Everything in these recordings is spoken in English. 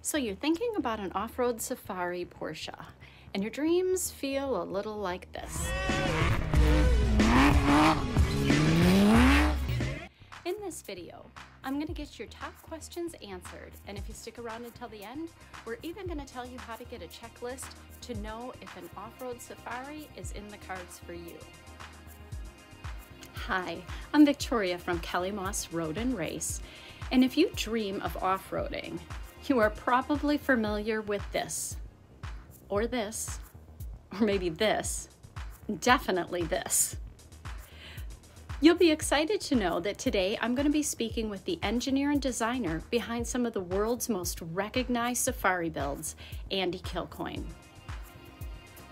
So you're thinking about an off-road safari Porsche, and your dreams feel a little like this. In this video, I'm going to get your top questions answered, and if you stick around until the end, we're even going to tell you how to get a checklist to know if an off-road safari is in the cards for you. Hi, I'm Victoria from Kelly Moss Road and Race, and if you dream of off-roading, you are probably familiar with this, or maybe this, definitely this. You'll be excited to know that today I'm going to be speaking with the engineer and designer behind some of the world's most recognized safari builds, Andy Kilcoyne.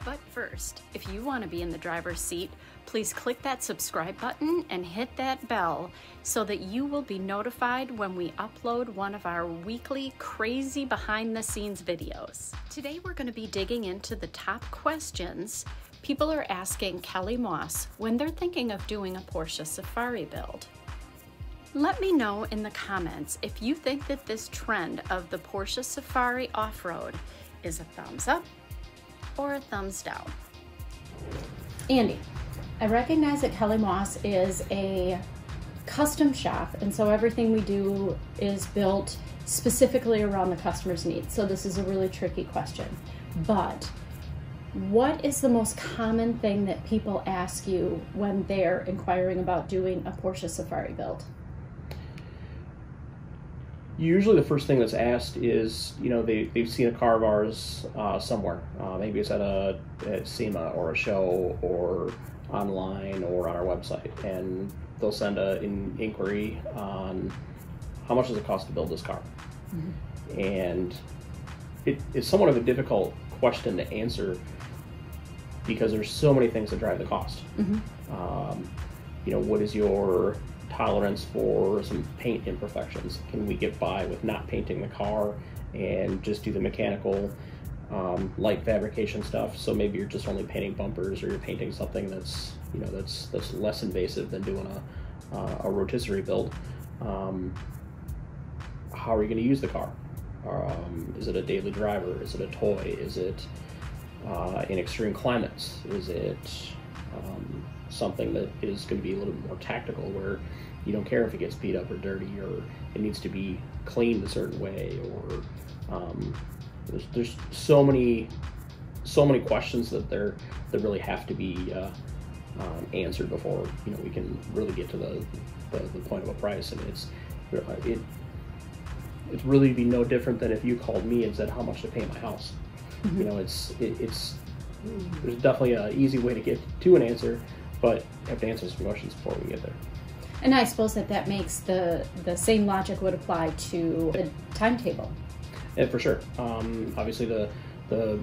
But first, if you want to be in the driver's seat, please click that subscribe button and hit that bell so that you will be notified when we upload one of our weekly crazy behind the scenes videos. Today we're going to be digging into the top questions people are asking Kelly Moss when they're thinking of doing a Porsche safari build. Let me know in the comments if you think that this trend of the Porsche Safari off-road is a thumbs up or a thumbs down. Andy, I recognize that Kelly Moss is a custom shop, and so everything we do is built specifically around the customer's needs. So this is a really tricky question. But what is the most common thing that people ask you when they're inquiring about doing a Porsche Safari build? Usually the first thing that's asked is, they've seen a car of ours somewhere. Maybe it's at SEMA or a show or online or on our website, and they'll send an inquiry on how much does it cost to build this car. Mm-hmm. And it's somewhat of a difficult question to answer because there's so many things that drive the cost. Mm-hmm. What is your tolerance for some paint imperfections? Can we get by with not painting the car and just do the mechanical light fabrication stuff? So maybe you're just only painting bumpers, or you're painting something that's that's less invasive than doing a rotisserie build. How are you going to use the car? Is it a daily driver? Is it a toy? Is it in extreme climates? Is it something that is going to be a little bit more tactical, where you don't care if it gets beat up or dirty, or it needs to be cleaned a certain way, or there's so many questions that really have to be answered before we can really get to the point of a price. And it's really be no different than if you called me and said how much to paint my house. Mm-hmm. There's definitely an easy way to get to an answer, but you have to answer some questions before we get there. And I suppose that makes the same logic would apply to the timetable. And for sure. Obviously, the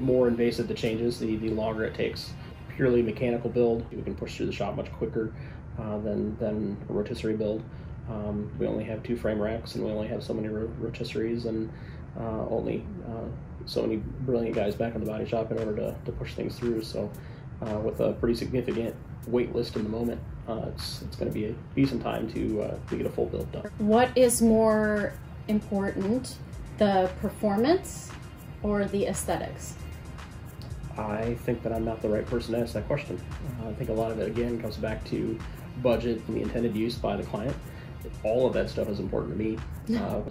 more invasive the changes, the longer it takes. Purely mechanical build, we can push through the shop much quicker than a rotisserie build. We only have 2 frame racks, and we only have so many rotisseries, and only so many brilliant guys back in the body shop in order to push things through. So with a pretty significant wait list in the moment, it's going to be a decent time to get a full build done. What is more important, the performance or the aesthetics? I think that I'm not the right person to ask that question. I think a lot of it, again, comes back to budget and the intended use by the client. All of that stuff is important to me.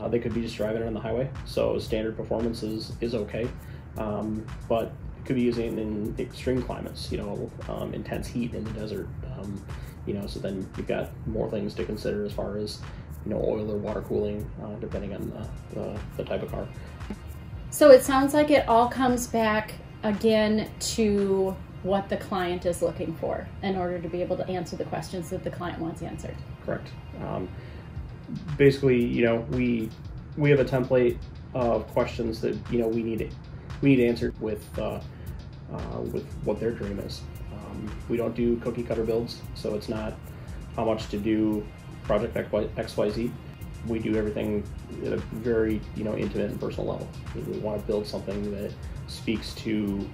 They could be just driving it on the highway, so standard performance is okay, but it could be using in extreme climates, intense heat in the desert, so then you've got more things to consider as far as oil or water cooling, depending on the type of car. So it sounds like it all comes back again to what the client is looking for in order to be able to answer the questions that the client wants answered. Correct. Basically, we have a template of questions that we need answered with what their dream is. We don't do cookie cutter builds, so it's not how much to do project XYZ. We do everything at a very intimate and personal level. We want to build something that speaks to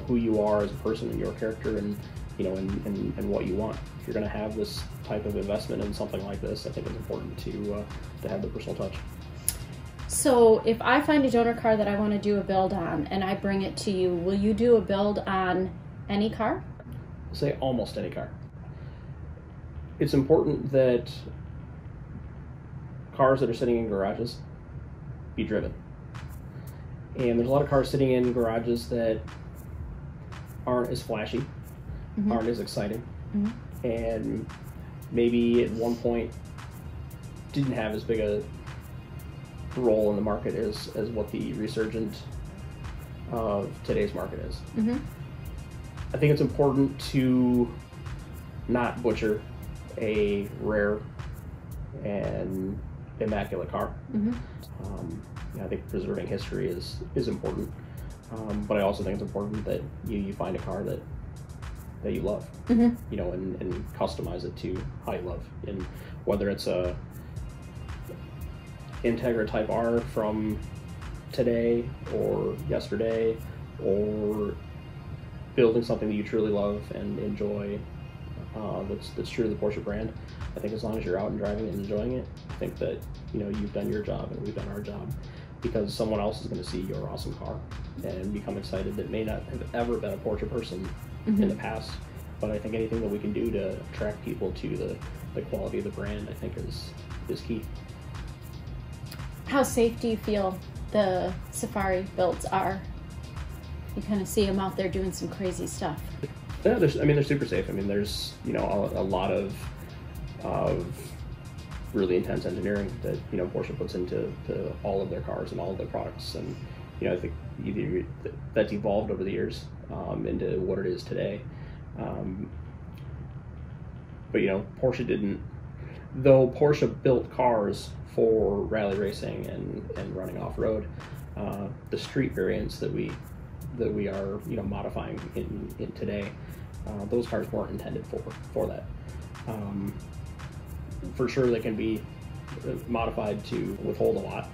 who you are as a person and your character, and and what you want. If you're going to have this type of investment in something like this, I think it's important to have the personal touch. So if I find a donor car that I want to do a build on and I bring it to you, will you do a build on any car? Say almost any car. It's important that cars that are sitting in garages be driven. And there's a lot of cars sitting in garages that aren't as flashy, aren't as exciting, and maybe at one point didn't have as big a role in the market as what the resurgent of today's market is. I think it's important to not butcher a rare and immaculate car. I think preserving history is important, but I also think it's important that you find a car that you love, you know, and customize it to how you love. And whether it's a Integra Type R from today or yesterday, or building something that you truly love and enjoy, that's true to the Porsche brand. I think as long as you're out and driving it and enjoying it, I think that, you know, you've done your job and we've done our job, because someone else is going to see your awesome car and become excited that may not have ever been a Porsche person in the past. But I think anything that we can do to attract people to the quality of the brand, I think is key. How safe do you feel the Safari builds are? You kind of see them out there doing some crazy stuff. Yeah, they're super safe. I mean, there's, you know, a lot of really intense engineering that, you know, Porsche puts into all of their cars and all of their products, and, you know, I think that's evolved over the years into what it is today. But, you know, Porsche didn't, though Porsche built cars for rally racing and running off-road, the street variants that we are, you know, modifying in today, those cars weren't intended for that. For sure they can be modified to withhold a lot.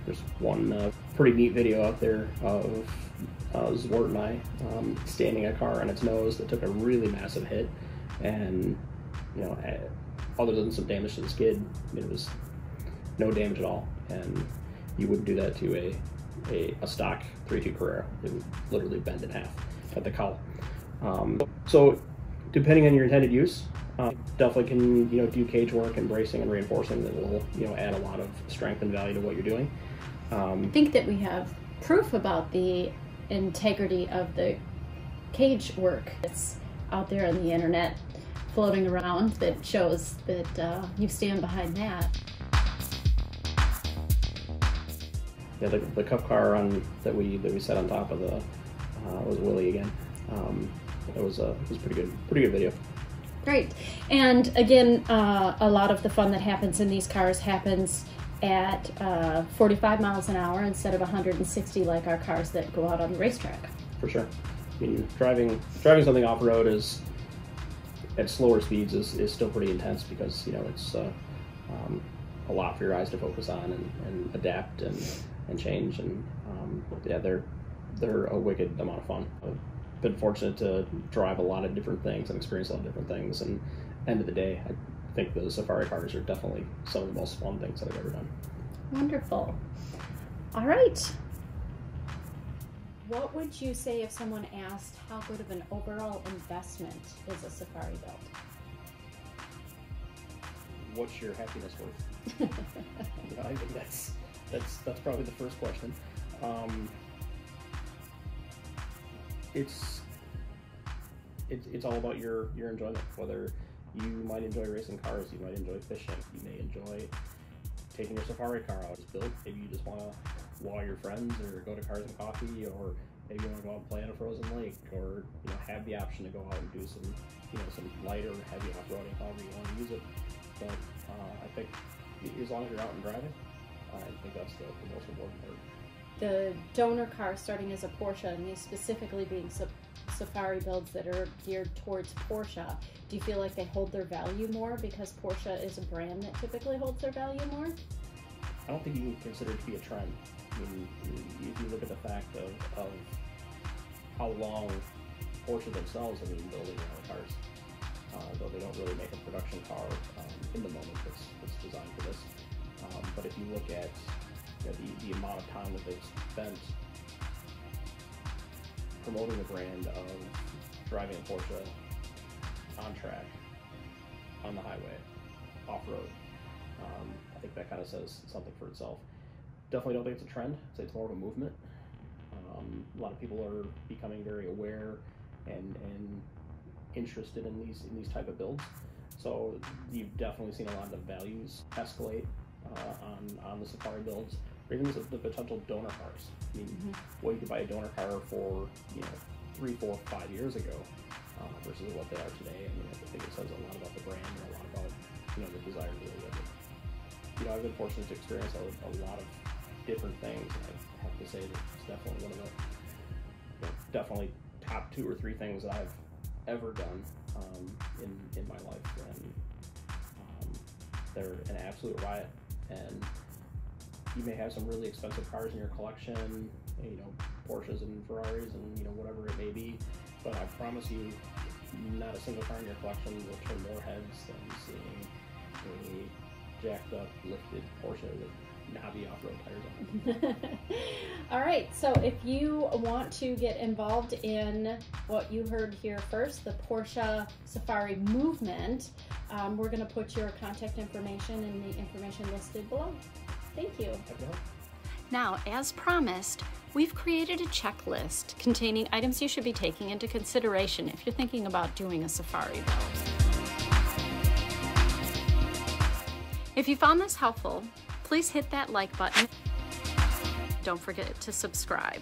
There's one pretty neat video out there of Zwart and I standing a car on its nose that took a really massive hit, and, you know, other than some damage to the skid, it was no damage at all. And you wouldn't do that to a stock 3.2 Carrera. It would literally bend in half at the cowl. So depending on your intended use, definitely can, you know, do cage work and bracing and reinforcing that will, you know, add a lot of strength and value to what you're doing. I think that we have proof about the integrity of the cage work that's out there on the internet floating around that shows that you stand behind that. Yeah, the cup car that we set on top of the was Willie again. It was pretty good video. Great. And again, a lot of the fun that happens in these cars happens at 45 miles an hour instead of 160 like our cars that go out on the racetrack. For sure. I mean, driving something off-road is at slower speeds is still pretty intense, because, you know, it's a lot for your eyes to focus on and adapt and change. And yeah, they're a wicked amount of fun. I've been fortunate to drive a lot of different things and experience a lot of different things, and end of the day, I think the Safari cars are definitely some of the most fun things that I've ever done. Wonderful. All right. What would you say if someone asked how good of an overall investment is a Safari build? What's your happiness worth? You know, I think that's probably the first question. It's all about your enjoyment. Whether you might enjoy racing cars, you might enjoy fishing, you may enjoy taking your Safari car out, just build. Maybe you just want to wow your friends, or go to Cars and Coffee, or maybe you want to go out and play on a frozen lake, or, you know, have the option to go out and do some, you know, some lighter, heavy off-roading, however you want to use it. But I think as long as you're out and driving, I think that's the most important part. The donor car starting as a Porsche, and these specifically being Safari builds that are geared towards Porsche, do you feel like they hold their value more because Porsche is a brand that typically holds their value more? I don't think you can consider it to be a trend. I mean, if you look at the fact of how long Porsche themselves have been building their own cars, though they don't really make a production car in the moment that's designed for this. But if you look at the amount of time that they've spent promoting the brand of driving a Porsche on track, on the highway, off-road, I think that kind of says something for itself. Definitely don't think it's a trend. I'd say it's more of a movement. A lot of people are becoming very aware and interested in these type of builds. So you've definitely seen a lot of the values escalate on the Safari builds, or even the potential donor cars. I mean, what you could buy a donor car for, 3, 4, 5 years ago versus what they are today. I mean, I think it says a lot about the brand and a lot about the desire to really live it. I've been fortunate to experience a lot of different things, and I have to say that it's definitely one of the definitely top 2 or 3 things that I've ever done in my life, and they're an absolute riot. And you may have some really expensive cars in your collection, Porsches and Ferraris and whatever it may be, but I promise you, not a single car in your collection will turn more heads than seeing a jacked up, lifted Porsche with knobby off-road tires on it. All right, so if you want to get involved in what you heard here first, the Porsche Safari movement, we're going to put your contact information in the information listed below. Thank you. Now, as promised, we've created a checklist containing items you should be taking into consideration if you're thinking about doing a Safari build. If you found this helpful, please hit that like button. Don't forget to subscribe.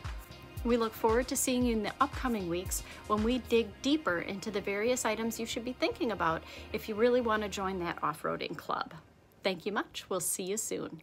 We look forward to seeing you in the upcoming weeks when we dig deeper into the various items you should be thinking about if you really want to join that off-roading club. Thank you much. We'll see you soon.